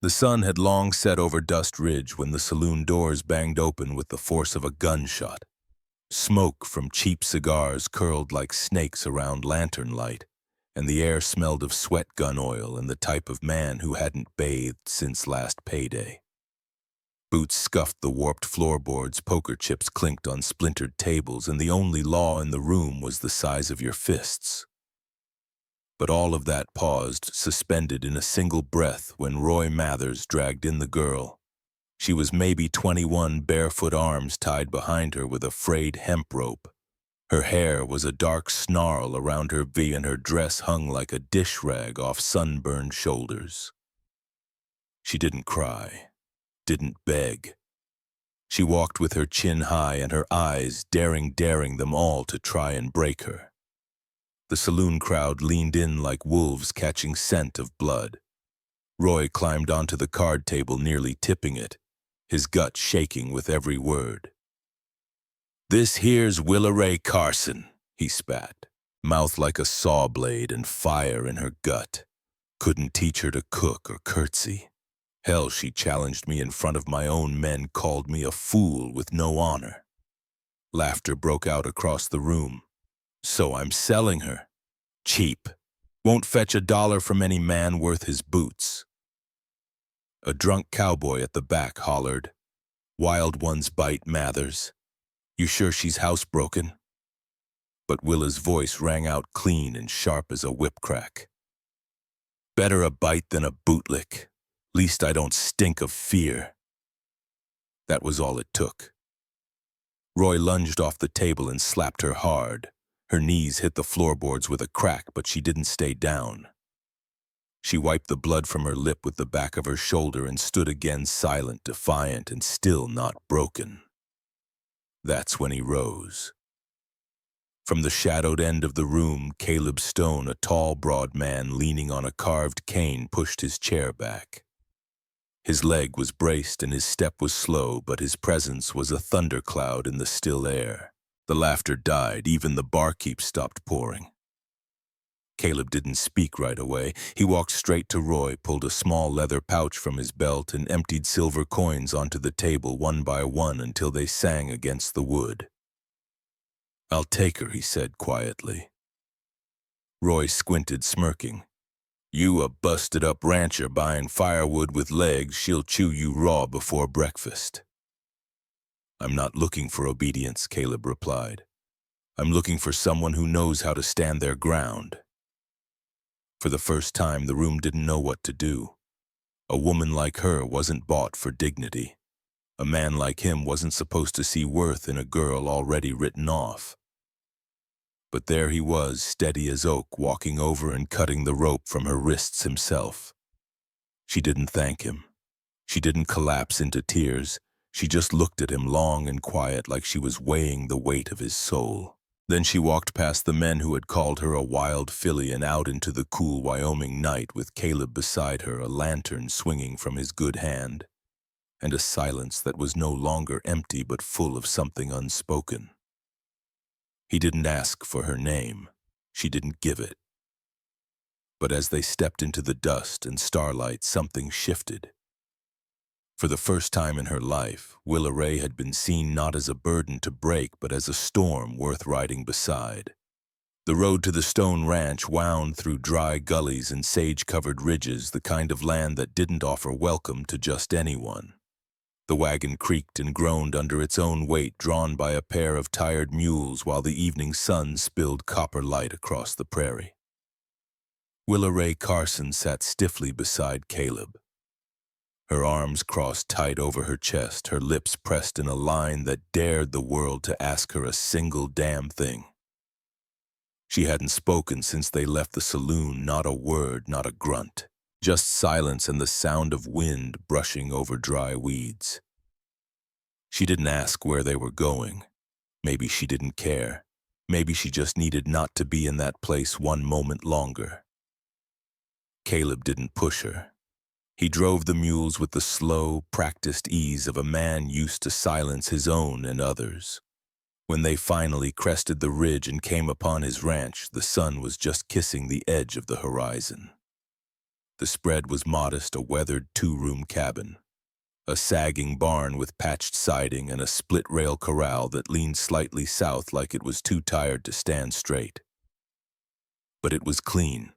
The sun had long set over Dust Ridge when the saloon doors banged open with the force of a gunshot. Smoke from cheap cigars curled like snakes around lantern light, and the air smelled of sweat gun oil and the type of man who hadn't bathed since last payday. Boots scuffed the warped floorboards, poker chips clinked on splintered tables, and the only law in the room was the size of your fists. But all of that paused, suspended in a single breath, when Roy Mathers dragged in the girl. She was maybe 21, barefoot, arms tied behind her with a frayed hemp rope. Her hair was a dark snarl around her V, and her dress hung like a dish rag off sunburned shoulders. She didn't cry, didn't beg. She walked with her chin high and her eyes daring them all to try and break her. The saloon crowd leaned in like wolves catching scent of blood. Roy climbed onto the card table, nearly tipping it, his gut shaking with every word. "This here's Willa Ray Carson," he spat, mouth like a saw blade and fire in her gut. Couldn't teach her to cook or curtsy. Hell, she challenged me in front of my own men, called me a fool with no honor. Laughter broke out across the room. "So I'm selling her. Cheap. Won't fetch $1 from any man worth his boots." A drunk cowboy at the back hollered, "Wild ones bite, Mathers. You sure she's housebroken?" But Willa's voice rang out clean and sharp as a whip crack. "Better a bite than a bootlick. Least I don't stink of fear." That was all it took. Roy lunged off the table and slapped her hard. Her knees hit the floorboards with a crack, but she didn't stay down. She wiped the blood from her lip with the back of her shoulder and stood again, silent, defiant, and still not broken. That's when he rose. From the shadowed end of the room, Caleb Stone, a tall, broad man leaning on a carved cane, pushed his chair back. His leg was braced and his step was slow, but his presence was a thundercloud in the still air. The laughter died, even the barkeep stopped pouring. Caleb didn't speak right away. He walked straight to Roy, pulled a small leather pouch from his belt, and emptied silver coins onto the table one by one until they sang against the wood. "I'll take her," he said quietly. Roy squinted, smirking. "You a busted-up rancher buying firewood with legs, she'll chew you raw before breakfast." "I'm not looking for obedience," Caleb replied. "I'm looking for someone who knows how to stand their ground." For the first time, the room didn't know what to do. A woman like her wasn't bought for dignity. A man like him wasn't supposed to see worth in a girl already written off. But there he was, steady as oak, walking over and cutting the rope from her wrists himself. She didn't thank him. She didn't collapse into tears. She just looked at him long and quiet, like she was weighing the weight of his soul. Then she walked past the men who had called her a wild filly and out into the cool Wyoming night with Caleb beside her, a lantern swinging from his good hand, and a silence that was no longer empty but full of something unspoken. He didn't ask for her name. She didn't give it. But as they stepped into the dust and starlight, something shifted. For the first time in her life, Willa Ray had been seen not as a burden to break, but as a storm worth riding beside. The road to the Stone Ranch wound through dry gullies and sage-covered ridges, the kind of land that didn't offer welcome to just anyone. The wagon creaked and groaned under its own weight, drawn by a pair of tired mules, while the evening sun spilled copper light across the prairie. Willa Ray Carson sat stiffly beside Caleb. Her arms crossed tight over her chest, her lips pressed in a line that dared the world to ask her a single damn thing. She hadn't spoken since they left the saloon, not a word, not a grunt. Just silence and the sound of wind brushing over dry weeds. She didn't ask where they were going. Maybe she didn't care. Maybe she just needed not to be in that place one moment longer. Caleb didn't push her. He drove the mules with the slow, practiced ease of a man used to silence his own and others. When they finally crested the ridge and came upon his ranch, the sun was just kissing the edge of the horizon. The spread was modest, a weathered two-room cabin. A sagging barn with patched siding and a split-rail corral that leaned slightly south like it was too tired to stand straight. But it was clean.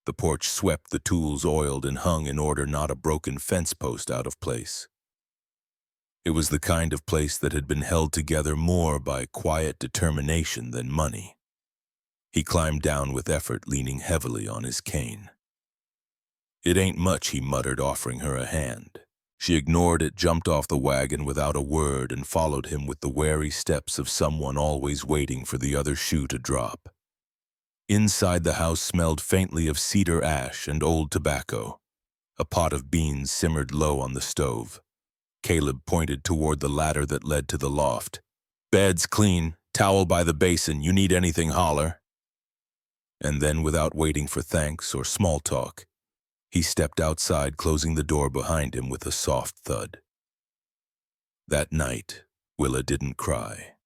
The porch swept, the tools oiled and hung in order, not a broken fence post out of place. It was the kind of place that had been held together more by quiet determination than money. He climbed down with effort, leaning heavily on his cane. "It ain't much," he muttered, offering her a hand. She ignored it, jumped off the wagon without a word, and followed him with the wary steps of someone always waiting for the other shoe to drop. Inside, the house smelled faintly of cedar ash and old tobacco. A pot of beans simmered low on the stove. Caleb pointed toward the ladder that led to the loft. "Bed's clean, towel by the basin, you need anything, holler." And then, without waiting for thanks or small talk, he stepped outside, closing the door behind him with a soft thud. That night, Willa didn't cry.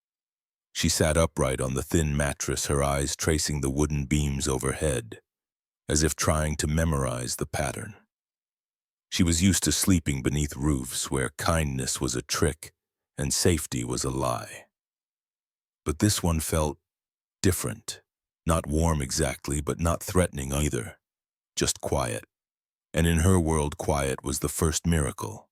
She sat upright on the thin mattress, her eyes tracing the wooden beams overhead, as if trying to memorize the pattern. She was used to sleeping beneath roofs where kindness was a trick and safety was a lie. But this one felt different. Not warm exactly, but not threatening either. Just quiet. And in her world, quiet was the first miracle.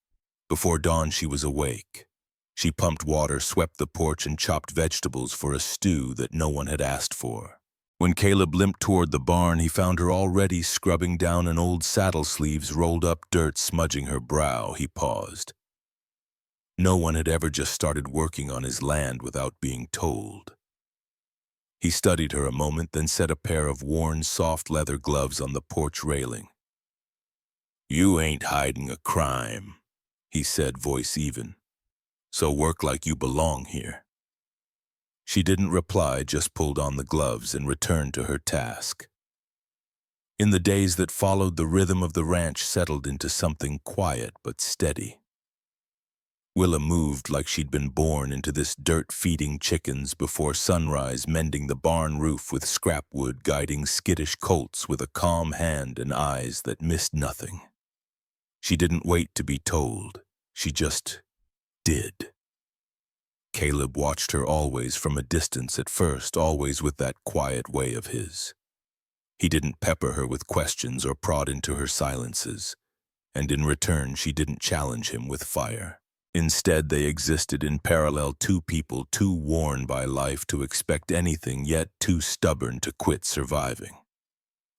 Before dawn, she was awake. She pumped water, swept the porch, and chopped vegetables for a stew that no one had asked for. When Caleb limped toward the barn, he found her already scrubbing down an old saddle, sleeves rolled up, dirt smudging her brow. He paused. No one had ever just started working on his land without being told. He studied her a moment, then set a pair of worn, soft leather gloves on the porch railing. "You ain't hiding a crime," he said, voice even. "So work like you belong here." She didn't reply, just pulled on the gloves and returned to her task. In the days that followed, the rhythm of the ranch settled into something quiet but steady. Willa moved like she'd been born into this dirt, feeding chickens before sunrise, mending the barn roof with scrap wood, guiding skittish colts with a calm hand and eyes that missed nothing. She didn't wait to be told. She just did. Caleb watched her always from a distance at first, always with that quiet way of his. He didn't pepper her with questions or prod into her silences, and in return she didn't challenge him with fire. Instead, they existed in parallel, two people too worn by life to expect anything, yet too stubborn to quit surviving.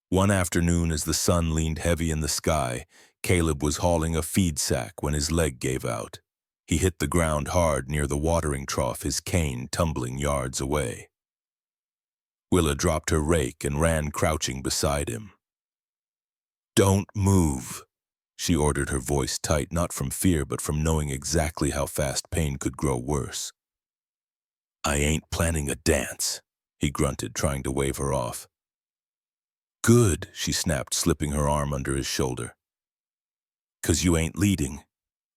One afternoon, as the sun leaned heavy in the sky, Caleb was hauling a feed sack when his leg gave out. He hit the ground hard near the watering trough, his cane tumbling yards away. Willa dropped her rake and ran crouching beside him. "Don't move," she ordered, her voice tight, not from fear but from knowing exactly how fast pain could grow worse. "I ain't planning a dance," he grunted, trying to wave her off. "Good," she snapped, slipping her arm under his shoulder. "'Cause you ain't leading."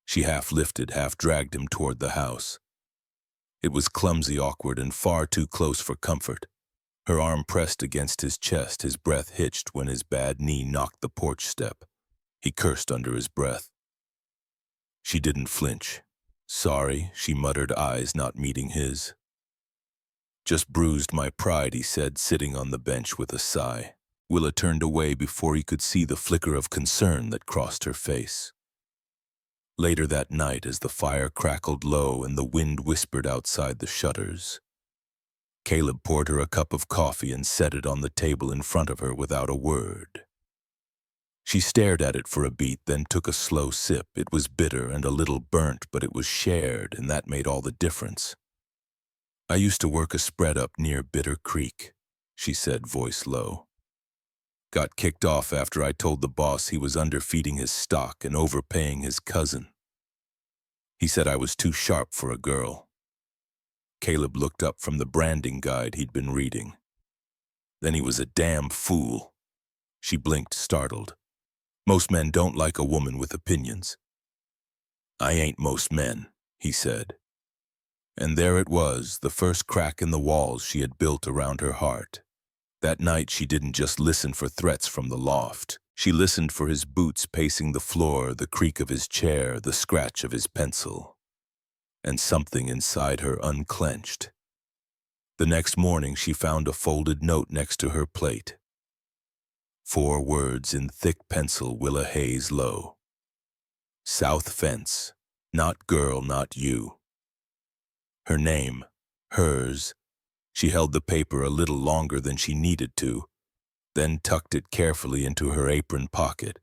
She half lifted, half dragged him toward the house. It was clumsy, awkward, and far too close for comfort. Her arm pressed against his chest, his breath hitched when his bad knee knocked the porch step. He cursed under his breath. She didn't flinch. "Sorry," she muttered, eyes not meeting his. "Just bruised my pride," he said, sitting on the bench with a sigh. Willa turned away before he could see the flicker of concern that crossed her face. Later that night, as the fire crackled low and the wind whispered outside the shutters, Caleb poured her a cup of coffee and set it on the table in front of her without a word. She stared at it for a beat, then took a slow sip. It was bitter and a little burnt, but it was shared, and that made all the difference. "I used to work a spread up near Bitter Creek," she said, voice low. "Got kicked off after I told the boss he was underfeeding his stock and overpaying his cousin. He said I was too sharp for a girl." Caleb looked up from the branding guide he'd been reading. "Then he was a damn fool." She blinked, startled. "Most men don't like a woman with opinions." "I ain't most men," he said. And there it was, the first crack in the walls she had built around her heart. That night she didn't just listen for threats from the loft. She listened for his boots pacing the floor, the creak of his chair, the scratch of his pencil. And something inside her unclenched. The next morning she found a folded note next to her plate. 4 words in thick pencil, Willa Hayes Low. South fence. Not girl, not you. Her name. Hers. She held the paper a little longer than she needed to, then tucked it carefully into her apron pocket,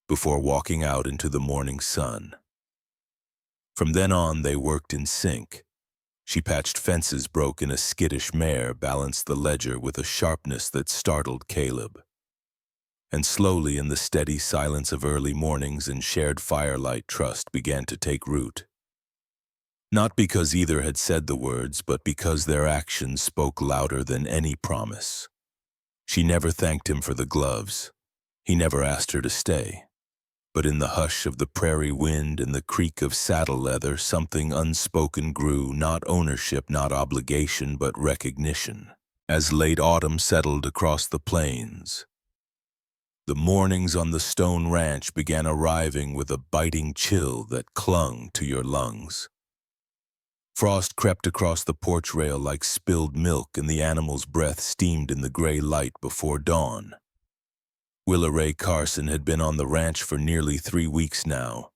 before walking out into the morning sun. From then on, they worked in sync. She patched fences, broke in a skittish mare, balanced the ledger with a sharpness that startled Caleb. And slowly, in the steady silence of early mornings and shared firelight, trust began to take root. Not because either had said the words, but because their actions spoke louder than any promise. She never thanked him for the gloves. He never asked her to stay. But in the hush of the prairie wind and the creak of saddle leather, something unspoken grew, not ownership, not obligation, but recognition. As late autumn settled across the plains, the mornings on the stone ranch began arriving with a biting chill that clung to your lungs. Frost crept across the porch rail like spilled milk, and the animal's breath steamed in the gray light before dawn. Willa Ray Carson had been on the ranch for nearly 3 weeks now,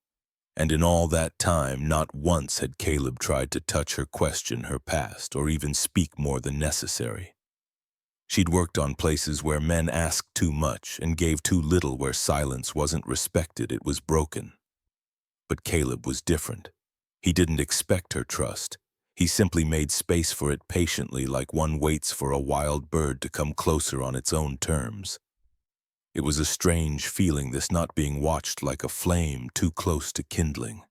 and in all that time not once had Caleb tried to touch her, question her past, or even speak more than necessary. She'd worked on places where men asked too much and gave too little, where silence wasn't respected, it was broken. But Caleb was different. He didn't expect her trust. He simply made space for it patiently, like one waits for a wild bird to come closer on its own terms. It was a strange feeling, this not being watched, like a flame too close to kindling.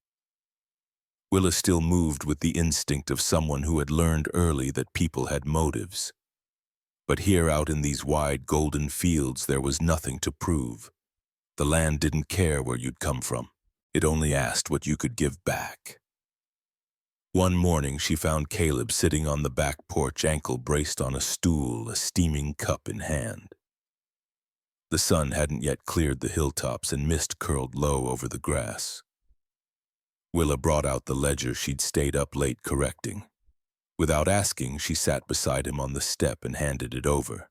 Willa still moved with the instinct of someone who had learned early that people had motives. But here out in these wide golden fields there was nothing to prove. The land didn't care where you'd come from. It only asked what you could give back. One morning she found Caleb sitting on the back porch, ankle braced on a stool, a steaming cup in hand. The sun hadn't yet cleared the hilltops and mist curled low over the grass. Willa brought out the ledger she'd stayed up late correcting. Without asking, she sat beside him on the step and handed it over.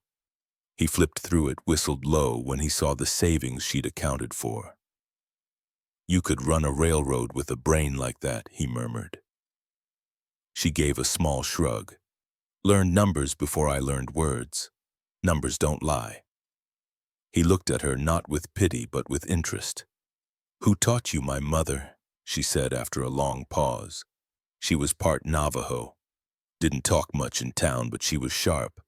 He flipped through it, whistled low when he saw the savings she'd accounted for. "You could run a railroad with a brain like that," he murmured. She gave a small shrug. "Learned numbers before I learned words. Numbers don't lie." He looked at her, not with pity, but with interest. "Who taught you?" "My mother," she said after a long pause. She was part Navajo. Didn't talk much in town, but she was sharp.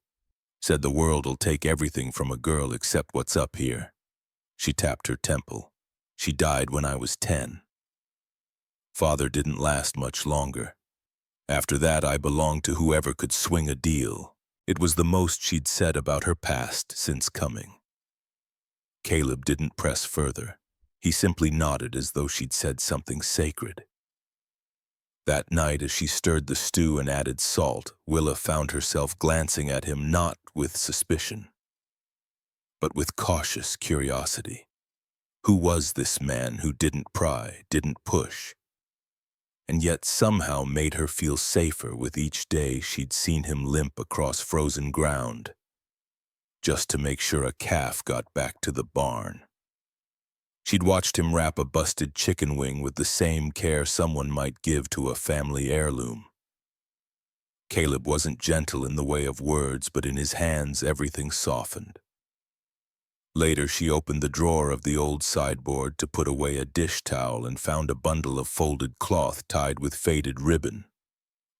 Said the world'll take everything from a girl except what's up here. She tapped her temple. "She died when I was 10. Father didn't last much longer. After that, I belonged to whoever could swing a deal." It was the most she'd said about her past since coming. Caleb didn't press further. He simply nodded as though she'd said something sacred. That night, as she stirred the stew and added salt, Willa found herself glancing at him not with suspicion, but with cautious curiosity. Who was this man who didn't pry, didn't push, and yet somehow made her feel safer with each day she'd seen him limp across frozen ground, just to make sure a calf got back to the barn? She'd watched him wrap a busted chicken wing with the same care someone might give to a family heirloom. Caleb wasn't gentle in the way of words, but in his hands everything softened. Later, she opened the drawer of the old sideboard to put away a dish towel and found a bundle of folded cloth tied with faded ribbon.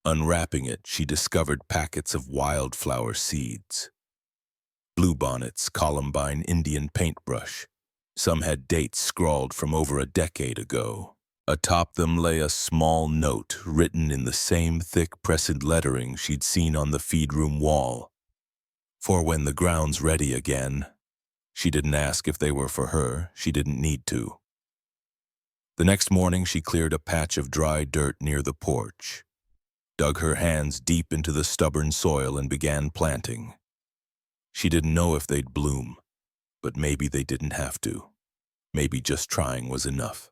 Unwrapping it, she discovered packets of wildflower seeds. Bluebonnets, columbine, Indian paintbrush. Some had dates scrawled from over a decade ago. Atop them lay a small note written in the same thick pressed lettering she'd seen on the feed-room wall. "For when the ground's ready again." She didn't ask if they were for her. She didn't need to. The next morning, she cleared a patch of dry dirt near the porch, dug her hands deep into the stubborn soil and began planting. She didn't know if they'd bloom, but maybe they didn't have to. Maybe just trying was enough.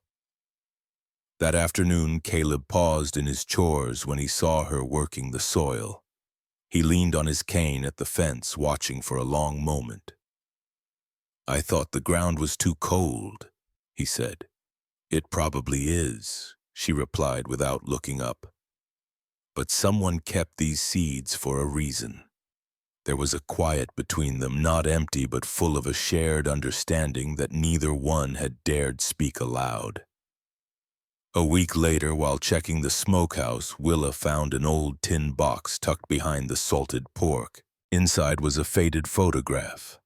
That afternoon, Caleb paused in his chores when he saw her working the soil. He leaned on his cane at the fence, watching for a long moment. "I thought the ground was too cold," he said. "It probably is," she replied without looking up. "But someone kept these seeds for a reason." There was a quiet between them, not empty but full of a shared understanding that neither one had dared speak aloud. A week later, while checking the smokehouse, Willa found an old tin box tucked behind the salted pork. Inside was a faded photograph.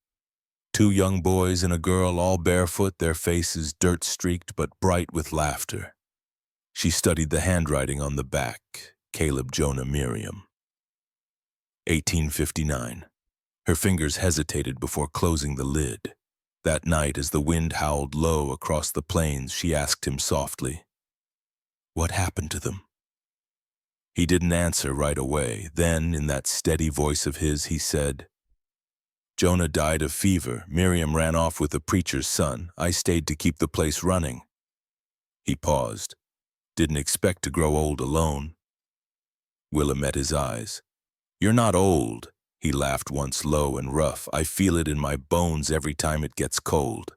Two young boys and a girl, all barefoot, their faces dirt-streaked but bright with laughter. She studied the handwriting on the back, Caleb Jonah Miriam. 1859. Her fingers hesitated before closing the lid. That night, as the wind howled low across the plains, she asked him softly, "What happened to them?" He didn't answer right away. Then, in that steady voice of his, he said, "Jonah died of fever. Miriam ran off with a preacher's son. I stayed to keep the place running." He paused. "Didn't expect to grow old alone." Willa met his eyes. "You're not old," he laughed once low and rough. "I feel it in my bones every time it gets cold."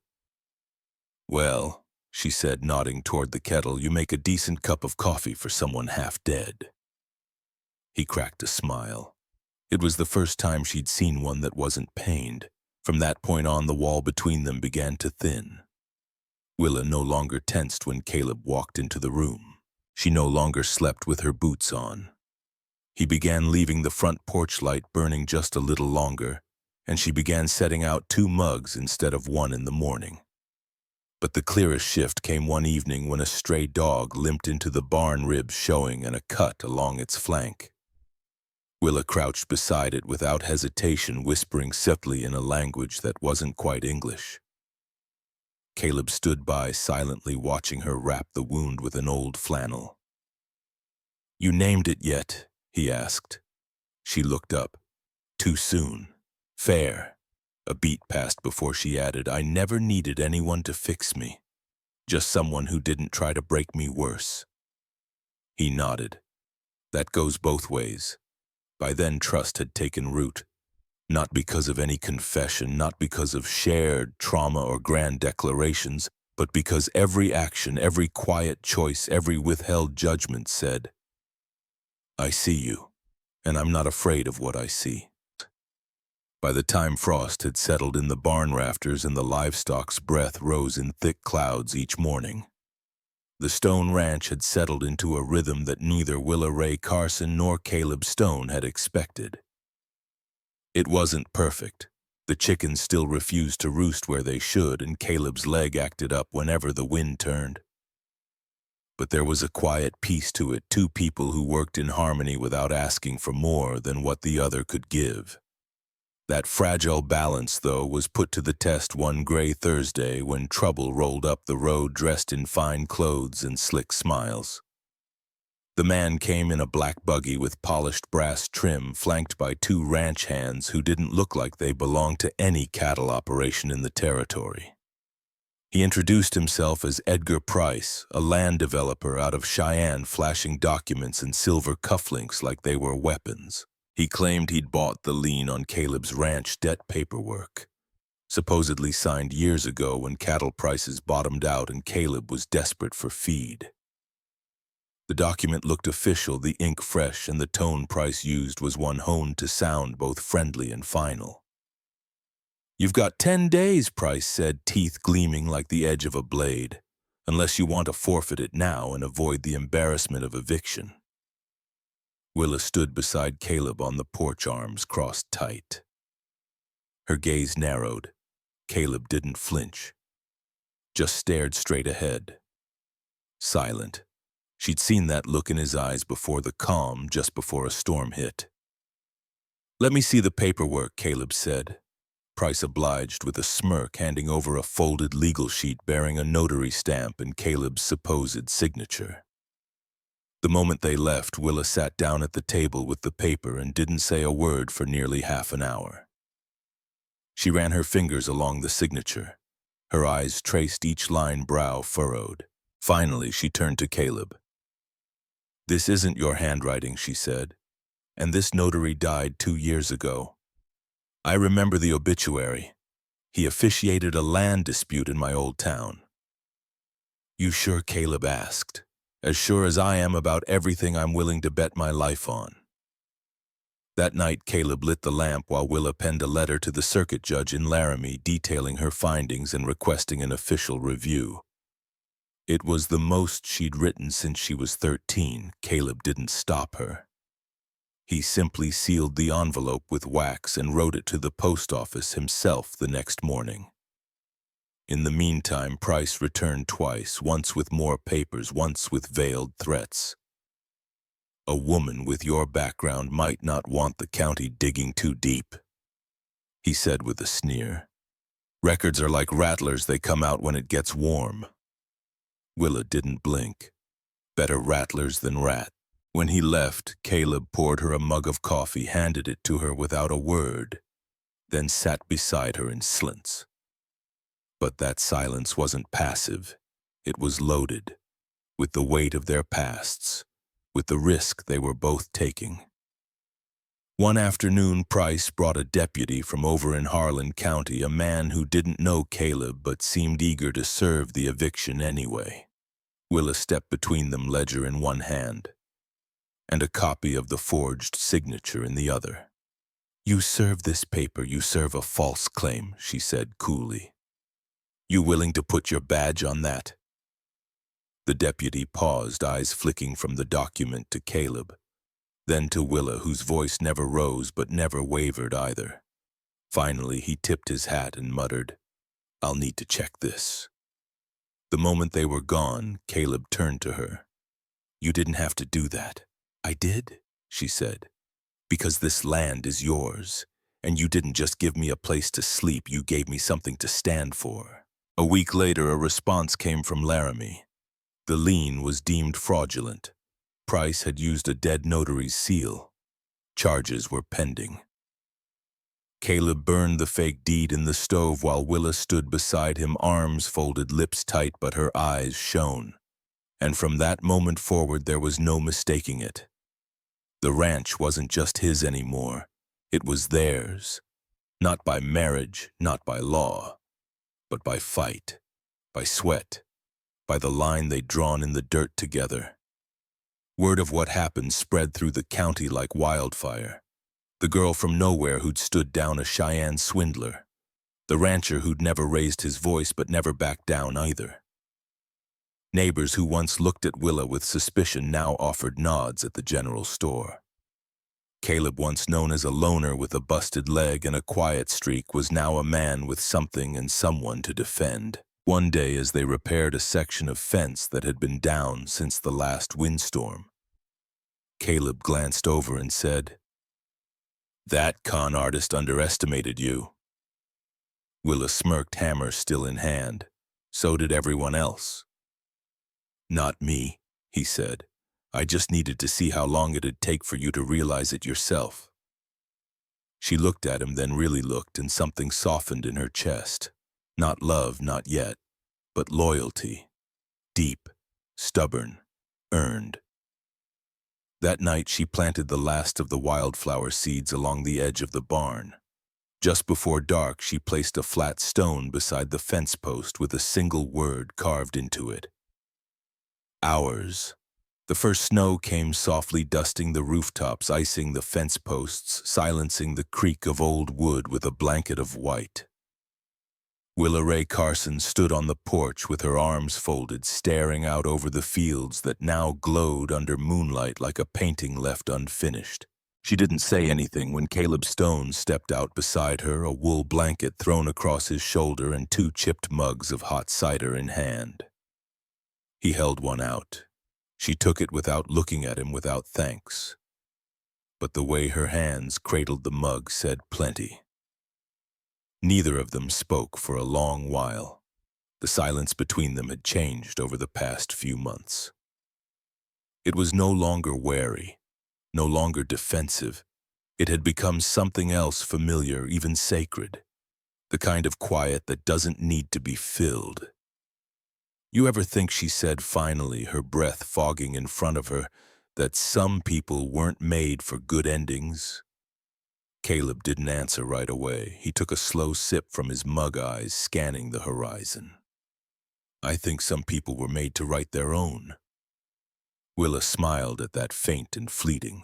"Well," she said, nodding toward the kettle, "you make a decent cup of coffee for someone half dead." He cracked a smile. It was the first time she'd seen one that wasn't pained. From that point on, the wall between them began to thin. Willa no longer tensed when Caleb walked into the room. She no longer slept with her boots on. He began leaving the front porch light burning just a little longer, and she began setting out 2 mugs instead of 1 in the morning. But the clearest shift came one evening when a stray dog limped into the barn, ribs showing and a cut along its flank. Willa crouched beside it without hesitation, whispering softly in a language that wasn't quite English. Caleb stood by, silently watching her wrap the wound with an old flannel. "You named it yet?" he asked. She looked up. "Too soon. Fair." A beat passed before she added, "I never needed anyone to fix me. Just someone who didn't try to break me worse." He nodded. "That goes both ways." By then, trust had taken root. Not because of any confession, not because of shared trauma or grand declarations, but because every action, every quiet choice, every withheld judgment said, "I see you, and I'm not afraid of what I see." By the time frost had settled in the barn rafters and the livestock's breath rose in thick clouds each morning, the Stone Ranch had settled into a rhythm that neither Willa Ray Carson nor Caleb Stone had expected. It wasn't perfect. The chickens still refused to roost where they should, and Caleb's leg acted up whenever the wind turned. But there was a quiet peace to it, 2 people who worked in harmony without asking for more than what the other could give. That fragile balance, though, was put to the test one gray Thursday when trouble rolled up the road dressed in fine clothes and slick smiles. The man came in a black buggy with polished brass trim, flanked by 2 ranch hands who didn't look like they belonged to any cattle operation in the territory. He introduced himself as Edgar Price, a land developer out of Cheyenne, flashing documents and silver cufflinks like they were weapons. He claimed he'd bought the lien on Caleb's ranch debt paperwork, supposedly signed years ago when cattle prices bottomed out and Caleb was desperate for feed. The document looked official, the ink fresh, and the tone Price used was one honed to sound both friendly and final. "You've got 10 days, Price said, teeth gleaming like the edge of a blade, "unless you want to forfeit it now and avoid the embarrassment of eviction." Willa stood beside Caleb on the porch, arms crossed tight. Her gaze narrowed. Caleb didn't flinch, just stared straight ahead. Silent. She'd seen that look in his eyes before, the calm just before a storm hit. "Let me see the paperwork," Caleb said. Price obliged with a smirk, handing over a folded legal sheet bearing a notary stamp and Caleb's supposed signature. The moment they left, Willa sat down at the table with the paper and didn't say a word for nearly half an hour. She ran her fingers along the signature. Her eyes traced each line, brow furrowed. Finally, she turned to Caleb. "This isn't your handwriting," she said, "and this notary died 2 years ago. I remember the obituary. He officiated a land dispute in my old town." "You sure?" Caleb asked. "As sure as I am about everything I'm willing to bet my life on." That night, Caleb lit the lamp while Willa penned a letter to the circuit judge in Laramie detailing her findings and requesting an official review. It was the most she'd written since she was 13. Caleb didn't stop her. He simply sealed the envelope with wax and wrote it to the post office himself the next morning. In the meantime, Price returned twice, once with more papers, once with veiled threats. "A woman with your background might not want the county digging too deep," he said with a sneer. "Records are like rattlers, they come out when it gets warm." Willa didn't blink. Better rattlers than rat. When he left, Caleb poured her a mug of coffee, handed it to her without a word, then sat beside her in silence. But that silence wasn't passive. It was loaded, with the weight of their pasts, with the risk they were both taking. One afternoon, Price brought a deputy from over in Harlan County, a man who didn't know Caleb but seemed eager to serve the eviction anyway. Willa stepped between them, ledger in one hand, and a copy of the forged signature in the other. "You serve this paper, you serve a false claim," she said coolly. "You willing to put your badge on that?" The deputy paused, eyes flicking from the document to Caleb, then to Willa, whose voice never rose but never wavered either. Finally, he tipped his hat and muttered, "I'll need to check this." The moment they were gone, Caleb turned to her. "You didn't have to do that." "I did," she said, "because this land is yours, and you didn't just give me a place to sleep, you gave me something to stand for." A week later, a response came from Laramie. The lien was deemed fraudulent. Price had used a dead notary's seal. Charges were pending. Caleb burned the fake deed in the stove while Willa stood beside him, arms folded, lips tight, but her eyes shone. And from that moment forward, there was no mistaking it. The ranch wasn't just his anymore. It was theirs. Not by marriage, not by law, but by fight, by sweat, by the line they'd drawn in the dirt together. Word of what happened spread through the county like wildfire. The girl from nowhere who'd stood down a Cheyenne swindler. The rancher who'd never raised his voice but never backed down either. Neighbors who once looked at Willa with suspicion now offered nods at the general store. Caleb, once known as a loner with a busted leg and a quiet streak, was now a man with something and someone to defend. One day, as they repaired a section of fence that had been down since the last windstorm, Caleb glanced over and said, "That con artist underestimated you." Willa smirked, hammer still in hand. "So did everyone else." "Not me," he said. "I just needed to see how long it'd take for you to realize it yourself." She looked at him, then really looked, and something softened in her chest. Not love, not yet, but loyalty. Deep, stubborn, earned. That night she planted the last of the wildflower seeds along the edge of the barn. Just before dark, she placed a flat stone beside the fence post with a single word carved into it. Ours. The first snow came softly, dusting the rooftops, icing the fence posts, silencing the creak of old wood with a blanket of white. Willa Ray Carson stood on the porch with her arms folded, staring out over the fields that now glowed under moonlight like a painting left unfinished. She didn't say anything when Caleb Stone stepped out beside her, a wool blanket thrown across his shoulder and 2 chipped mugs of hot cider in hand. He held one out. She took it without looking at him, without thanks. But the way her hands cradled the mug said plenty. Neither of them spoke for a long while. The silence between them had changed over the past few months. It was no longer wary, no longer defensive. It had become something else, familiar, even sacred. The kind of quiet that doesn't need to be filled. You ever think she said finally, her breath fogging in front of her, that some people weren't made for good endings? Caleb didn't answer right away. He took a slow sip from his mug eyes, scanning the horizon. I think some people were made to write their own. Willa smiled at that, faint and fleeting.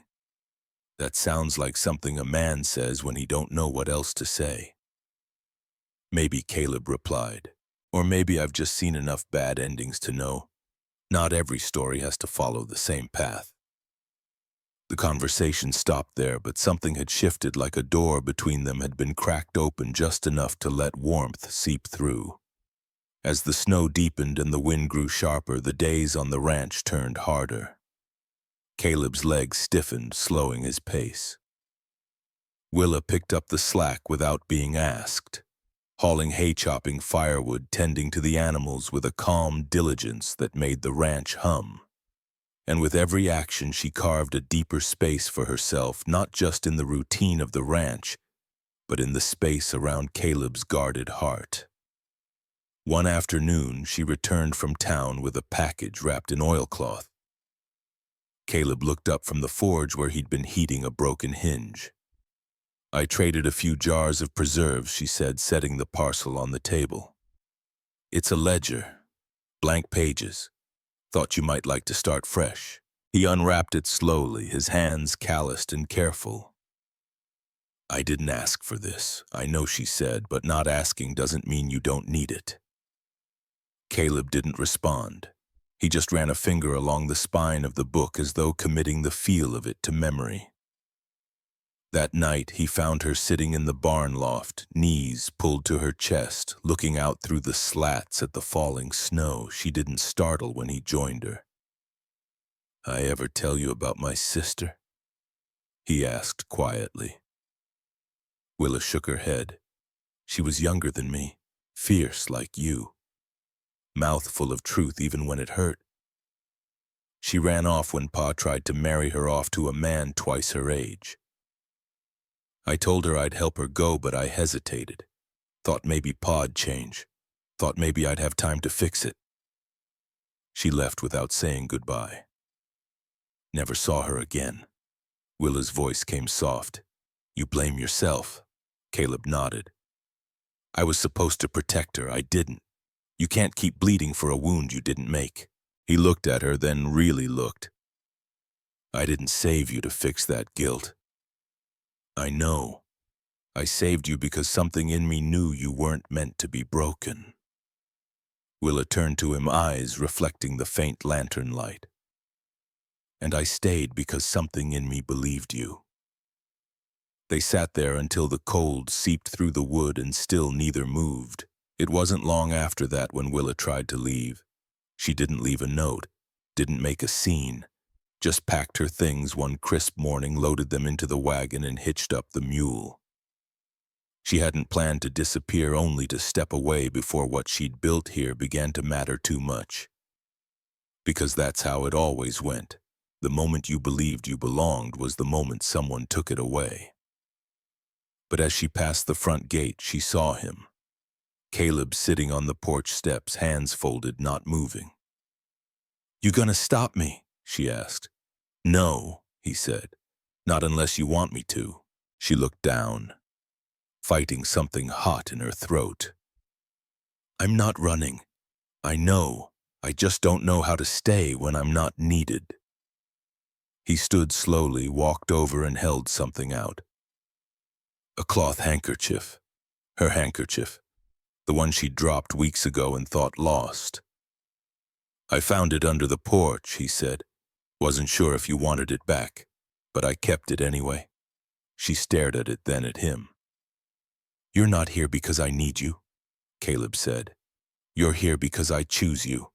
That sounds like something a man says when he don't know what else to say. Maybe, Caleb replied. Or maybe I've just seen enough bad endings to know. Not every story has to follow the same path. The conversation stopped there, but something had shifted, like a door between them had been cracked open just enough to let warmth seep through. As the snow deepened and the wind grew sharper, the days on the ranch turned harder. Caleb's legs stiffened, slowing his pace. Willa picked up the slack without being asked, hauling hay, chopping firewood, tending to the animals with a calm diligence that made the ranch hum. And with every action she carved a deeper space for herself, not just in the routine of the ranch, but in the space around Caleb's guarded heart. One afternoon, she returned from town with a package wrapped in oilcloth. Caleb looked up from the forge where he'd been heating a broken hinge. I traded a few jars of preserves, she said, setting the parcel on the table. It's a ledger, blank pages. Thought you might like to start fresh. He unwrapped it slowly, his hands calloused and careful. I didn't ask for this, I know, she said, but not asking doesn't mean you don't need it. Caleb didn't respond. He just ran a finger along the spine of the book as though committing the feel of it to memory. That night, he found her sitting in the barn loft, knees pulled to her chest, looking out through the slats at the falling snow. She didn't startle when he joined her. I ever tell you about my sister? He asked quietly. Willa shook her head. She was younger than me, fierce like you. Mouth full of truth even when it hurt. She ran off when Pa tried to marry her off to a man twice her age. I told her I'd help her go, but I hesitated. Thought maybe Pa'd change. Thought maybe I'd have time to fix it. She left without saying goodbye. Never saw her again. Willa's voice came soft. You blame yourself. Caleb nodded. I was supposed to protect her. I didn't. You can't keep bleeding for a wound you didn't make. He looked at her, then really looked. I didn't save you to fix that guilt. I know. I saved you because something in me knew you weren't meant to be broken. Willa turned to him, eyes reflecting the faint lantern light. And I stayed because something in me believed you. They sat there until the cold seeped through the wood and still neither moved. It wasn't long after that when Willa tried to leave. She didn't leave a note, didn't make a scene, just packed her things one crisp morning, loaded them into the wagon and hitched up the mule. She hadn't planned to disappear, only to step away before what she'd built here began to matter too much. Because that's how it always went. The moment you believed you belonged was the moment someone took it away. But as she passed the front gate, she saw him. Caleb sitting on the porch steps, hands folded, not moving. You gonna stop me? She asked. No, he said. Not unless you want me to. She looked down, fighting something hot in her throat. I'm not running. I know. I just don't know how to stay when I'm not needed. He stood slowly, walked over and held something out. A cloth handkerchief. Her handkerchief. The one she'd dropped weeks ago and thought lost. I found it under the porch, he said. Wasn't sure if you wanted it back, but I kept it anyway. She stared at it, then at him. You're not here because I need you, Caleb said. You're here because I choose you.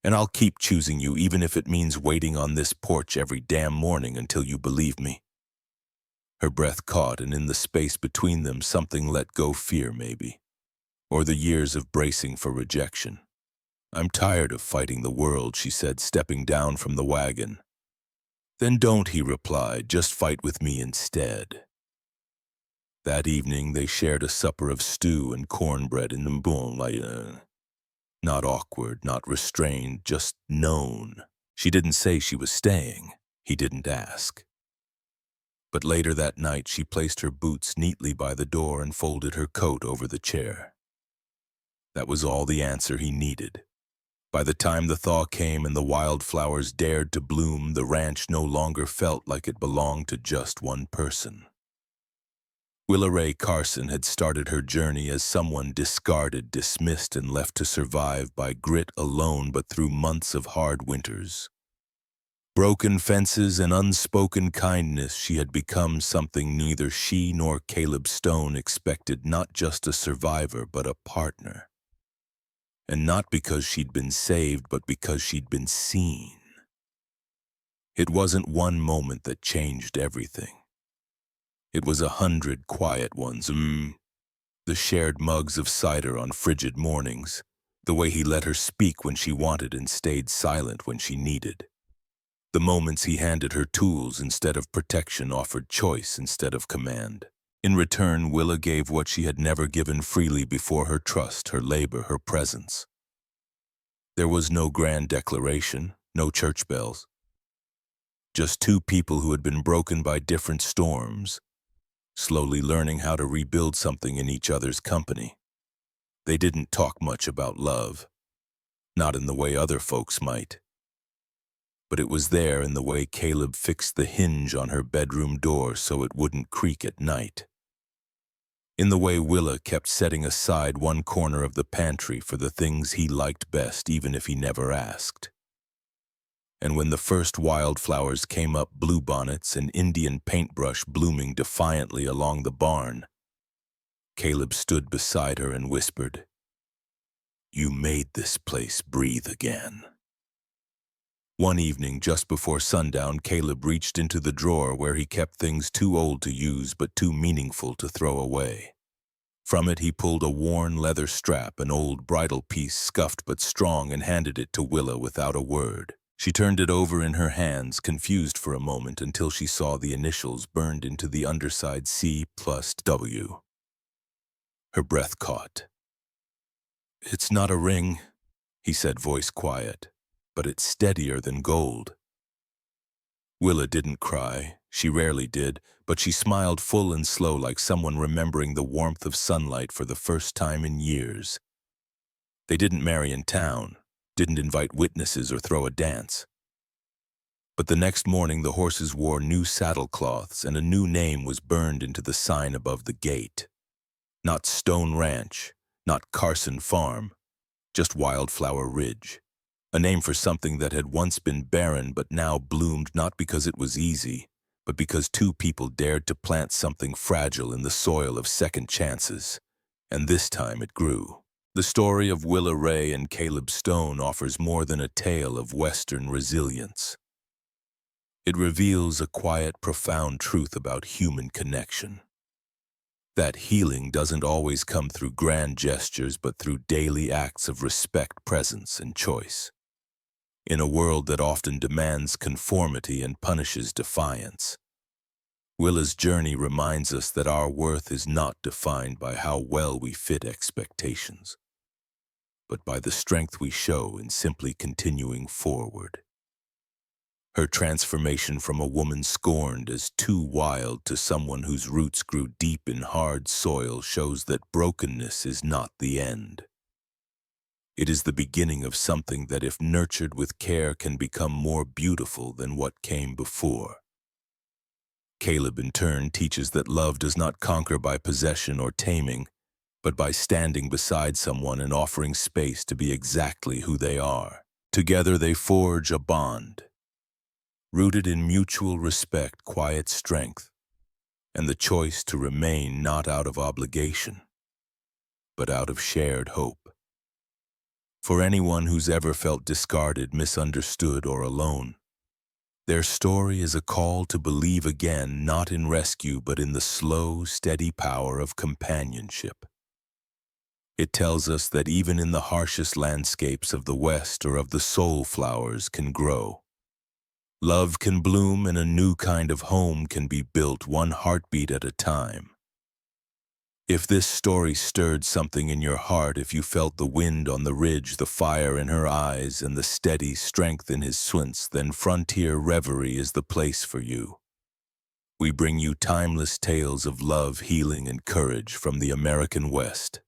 And I'll keep choosing you even if it means waiting on this porch every damn morning until you believe me. Her breath caught, and in the space between them something let go, fear maybe. Or the years of bracing for rejection. I'm tired of fighting the world, she said, stepping down from the wagon. Then don't, he replied, just fight with me instead. That evening they shared a supper of stew and cornbread in the moonlight. Not awkward, not restrained, just known. She didn't say she was staying. He didn't ask. But later that night she placed her boots neatly by the door and folded her coat over the chair. That was all the answer he needed. By the time the thaw came and the wildflowers dared to bloom, the ranch no longer felt like it belonged to just one person. Willa Ray Carson had started her journey as someone discarded, dismissed, and left to survive by grit alone, but through months of hard winters. Broken fences and unspoken kindness, she had become something neither she nor Caleb Stone expected, not just a survivor, but a partner. And not because she'd been saved, but because she'd been seen. It wasn't one moment that changed everything. It was 100 quiet ones. The shared mugs of cider on frigid mornings, the way he let her speak when she wanted and stayed silent when she needed. The moments he handed her tools instead of protection, offered choice instead of command. In return, Willa gave what she had never given freely before: her trust, her labor, her presence. There was no grand declaration, no church bells. Just two people who had been broken by different storms, slowly learning how to rebuild something in each other's company. They didn't talk much about love, not in the way other folks might. But it was there in the way Caleb fixed the hinge on her bedroom door so it wouldn't creak at night. In the way Willa kept setting aside one corner of the pantry for the things he liked best, even if he never asked. And when the first wildflowers came up, bluebonnets and Indian paintbrush blooming defiantly along the barn, Caleb stood beside her and whispered, "You made this place breathe again." One evening, just before sundown, Caleb reached into the drawer where he kept things too old to use but too meaningful to throw away. From it he pulled a worn leather strap, an old bridle piece, scuffed but strong, and handed it to Willa without a word. She turned it over in her hands, confused for a moment, until she saw the initials burned into the underside: C+W. Her breath caught. "It's not a ring," he said, voice quiet, "but it's steadier than gold." Willa didn't cry. She rarely did, but she smiled full and slow, like someone remembering the warmth of sunlight for the first time in years. They didn't marry in town, didn't invite witnesses or throw a dance. But the next morning the horses wore new saddlecloths and a new name was burned into the sign above the gate. Not Stone Ranch, not Carson Farm, just Wildflower Ridge. A name for something that had once been barren but now bloomed, not because it was easy, but because two people dared to plant something fragile in the soil of second chances. And this time it grew. The story of Willa Ray and Caleb Stone offers more than a tale of Western resilience. It reveals a quiet, profound truth about human connection. That healing doesn't always come through grand gestures, but through daily acts of respect, presence, and choice. In a world that often demands conformity and punishes defiance, Willa's journey reminds us that our worth is not defined by how well we fit expectations, but by the strength we show in simply continuing forward. Her transformation from a woman scorned as too wild to someone whose roots grew deep in hard soil shows that brokenness is not the end. It is the beginning of something that, if nurtured with care, can become more beautiful than what came before. Caleb, in turn, teaches that love does not conquer by possession or taming, but by standing beside someone and offering space to be exactly who they are. Together they forge a bond, rooted in mutual respect, quiet strength, and the choice to remain not out of obligation, but out of shared hope. For anyone who's ever felt discarded, misunderstood, or alone, their story is a call to believe again, not in rescue, but in the slow, steady power of companionship. It tells us that even in the harshest landscapes of the West or of the soul, flowers can grow. Love can bloom and a new kind of home can be built, one heartbeat at a time. If this story stirred something in your heart, if you felt the wind on the ridge, the fire in her eyes, and the steady strength in his swints, then Frontier Reverie is the place for you. We bring you timeless tales of love, healing, and courage from the American West.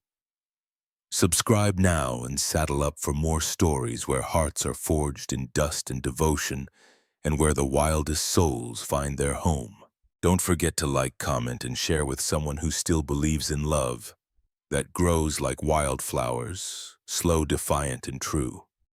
Subscribe now and saddle up for more stories where hearts are forged in dust and devotion, and where the wildest souls find their home. Don't forget to like, comment, and share with someone who still believes in love that grows like wildflowers, slow, defiant, and true.